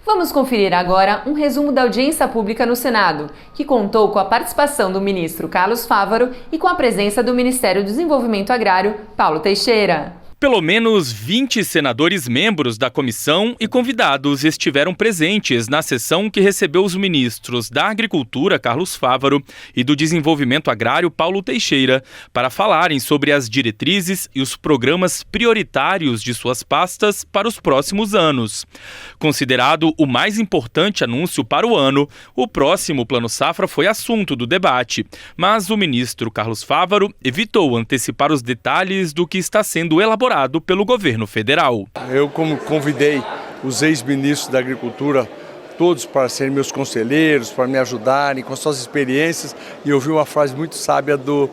Vamos conferir agora um resumo da audiência pública no Senado, que contou com a participação do ministro Carlos Fávaro e com a presença do Ministério do Desenvolvimento Agrário, Paulo Teixeira. Pelo menos 20 senadores membros da comissão e convidados estiveram presentes na sessão que recebeu os ministros da Agricultura, Carlos Fávaro, e do Desenvolvimento Agrário, Paulo Teixeira, para falarem sobre as diretrizes e os programas prioritários de suas pastas para os próximos anos. Considerado o mais importante anúncio para o ano, o próximo Plano Safra foi assunto do debate, mas o ministro Carlos Fávaro evitou antecipar os detalhes do que está sendo elaborado pelo governo federal. Eu, como convidei os ex-ministros da Agricultura, todos para serem meus conselheiros, para me ajudarem com suas experiências, e eu ouvi uma frase muito sábia do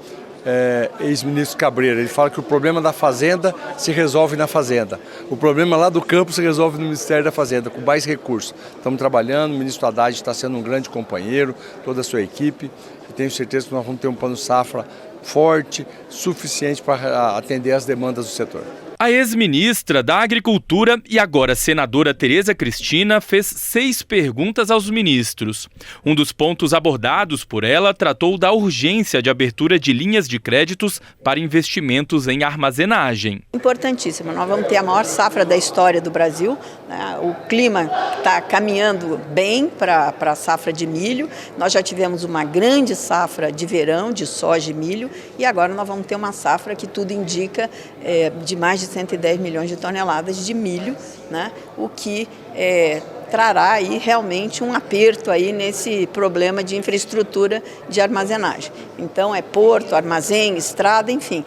ex-ministro Cabreira. Ele fala que o problema da fazenda se resolve na fazenda. O problema lá do campo se resolve no Ministério da Fazenda, com mais recursos. Estamos trabalhando, o ministro Haddad está sendo um grande companheiro, toda a sua equipe, e tenho certeza que nós vamos ter um plano safra forte, suficiente para atender às demandas do setor. A ex-ministra da Agricultura e agora senadora Tereza Cristina fez 6 perguntas aos ministros. Um dos pontos abordados por ela tratou da urgência de abertura de linhas de créditos para investimentos em armazenagem. Importantíssimo, nós vamos ter a maior safra da história do Brasil, né? O clima está caminhando bem para a safra de milho, nós já tivemos uma grande safra de verão, de soja e milho, e agora nós vamos ter uma safra que tudo indica de mais de 110 milhões de toneladas de milho, né? O que trará aí realmente um aperto aí nesse problema de infraestrutura de armazenagem. Então é porto, armazém, estrada, enfim,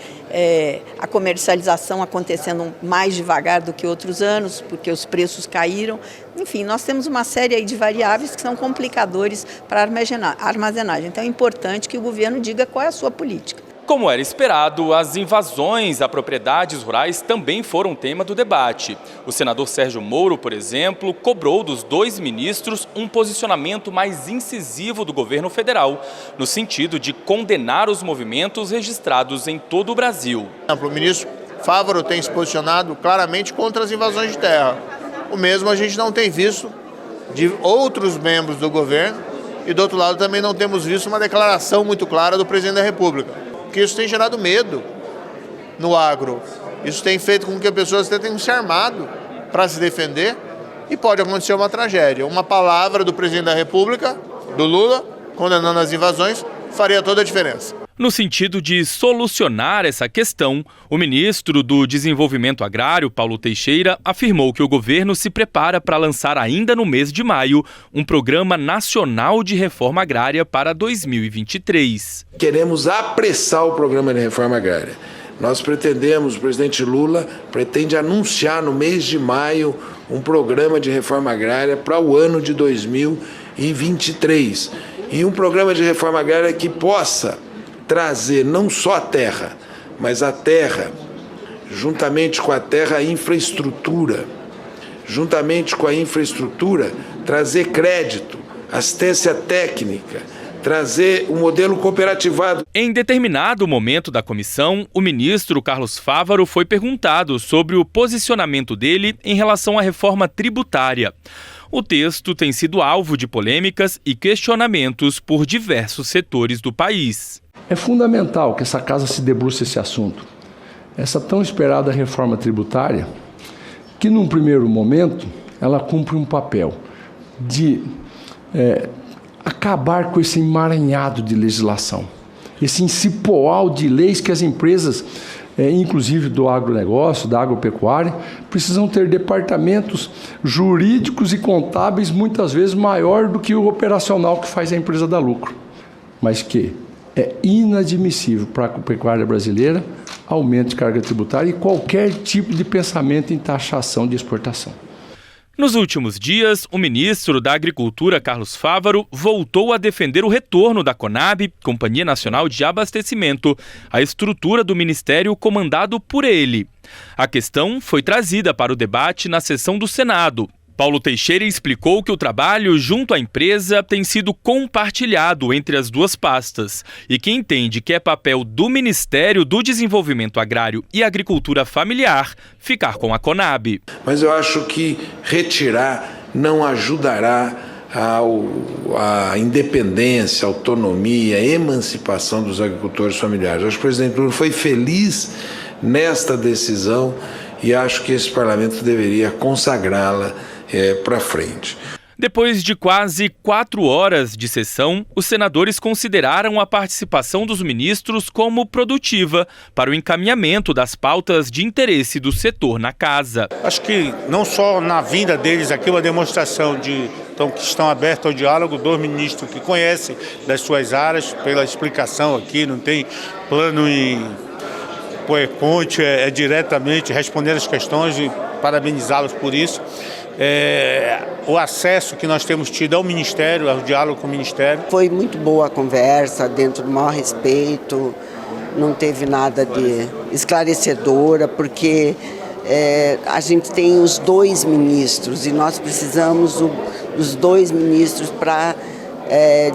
a comercialização acontecendo mais devagar do que outros anos, porque os preços caíram. Enfim, nós temos uma série aí de variáveis que são complicadores para a armazenagem. Então é importante que o governo diga qual é a sua política. Como era esperado, as invasões a propriedades rurais também foram tema do debate. O senador Sérgio Moro, por exemplo, cobrou dos 2 ministros um posicionamento mais incisivo do governo federal, no sentido de condenar os movimentos registrados em todo o Brasil. O ministro Fávaro tem se posicionado claramente contra as invasões de terra. O mesmo a gente não tem visto de outros membros do governo e, do outro lado, também não temos visto uma declaração muito clara do presidente da República. Porque isso tem gerado medo no agro. Isso tem feito com que as pessoas tenham se armado para se defender e pode acontecer uma tragédia. Uma palavra do presidente da República, do Lula, condenando as invasões, faria toda a diferença. No sentido de solucionar essa questão, o ministro do Desenvolvimento Agrário, Paulo Teixeira, afirmou que o governo se prepara para lançar ainda no mês de maio um programa nacional de reforma agrária para 2023. Queremos apressar o programa de reforma agrária. Nós pretendemos, o presidente Lula pretende anunciar no mês de maio um programa de reforma agrária para o ano de 2023. E um programa de reforma agrária que possa trazer não só a terra, mas a terra, juntamente com a terra, a infraestrutura. Juntamente com a infraestrutura, trazer crédito, assistência técnica, trazer o modelo cooperativado. Em determinado momento da comissão, o ministro Carlos Fávaro foi perguntado sobre o posicionamento dele em relação à reforma tributária. O texto tem sido alvo de polêmicas e questionamentos por diversos setores do país. É fundamental que essa casa se debruce esse assunto. Essa tão esperada reforma tributária, que num primeiro momento ela cumpre um papel de acabar com esse emaranhado de legislação, esse encipoal de leis que as empresas, inclusive do agronegócio, da agropecuária, precisam ter departamentos jurídicos e contábeis muitas vezes maior do que o operacional que faz a empresa dar lucro, mas que é inadmissível para a agropecuária brasileira aumento de carga tributária e qualquer tipo de pensamento em taxação de exportação. Nos últimos dias, o ministro da Agricultura, Carlos Fávaro, voltou a defender o retorno da CONAB, Companhia Nacional de Abastecimento, à estrutura do ministério comandado por ele. A questão foi trazida para o debate na sessão do Senado. Paulo Teixeira explicou que o trabalho junto à empresa tem sido compartilhado entre as duas pastas e que entende que é papel do Ministério do Desenvolvimento Agrário e Agricultura Familiar ficar com a CONAB. Mas eu acho que retirar não ajudará a independência, a autonomia, a emancipação dos agricultores familiares. Acho que o presidente Lula foi feliz nesta decisão e acho que esse parlamento deveria consagrá-la para frente. Depois de quase 4 horas de sessão, os senadores consideraram a participação dos ministros como produtiva para o encaminhamento das pautas de interesse do setor na casa. Acho que não só na vinda deles aqui, uma demonstração de que estão abertos ao diálogo, 2 ministros que conhecem das suas áreas, pela explicação aqui, não tem plano em PowerPoint, é diretamente responder as questões e parabenizá-los por isso. O acesso que nós temos tido ao Ministério, ao diálogo com o Ministério. Foi muito boa a conversa, dentro do maior respeito, não teve nada de esclarecedora, porque a gente tem os 2 ministros e nós precisamos dos 2 ministros para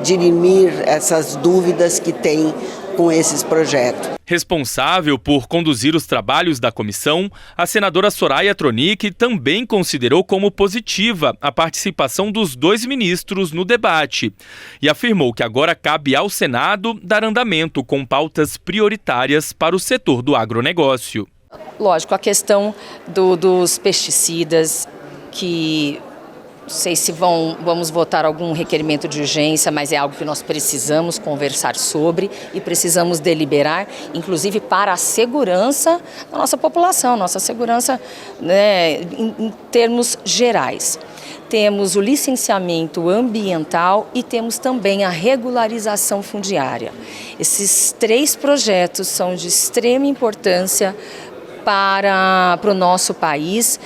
dirimir essas dúvidas que tem com esses projetos. Responsável por conduzir os trabalhos da comissão, a senadora Soraya Tronic também considerou como positiva a participação dos 2 ministros no debate e afirmou que agora cabe ao Senado dar andamento com pautas prioritárias para o setor do agronegócio. Lógico, a questão dos pesticidas, que não sei se vamos votar algum requerimento de urgência, mas é algo que nós precisamos conversar sobre e precisamos deliberar, inclusive para a segurança da nossa população, nossa segurança, né, em termos gerais. Temos o licenciamento ambiental e temos também a regularização fundiária. Esses 3 projetos são de extrema importância para o nosso país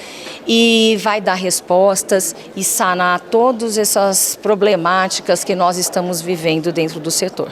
e vai dar respostas e sanar todas essas problemáticas que nós estamos vivendo dentro do setor.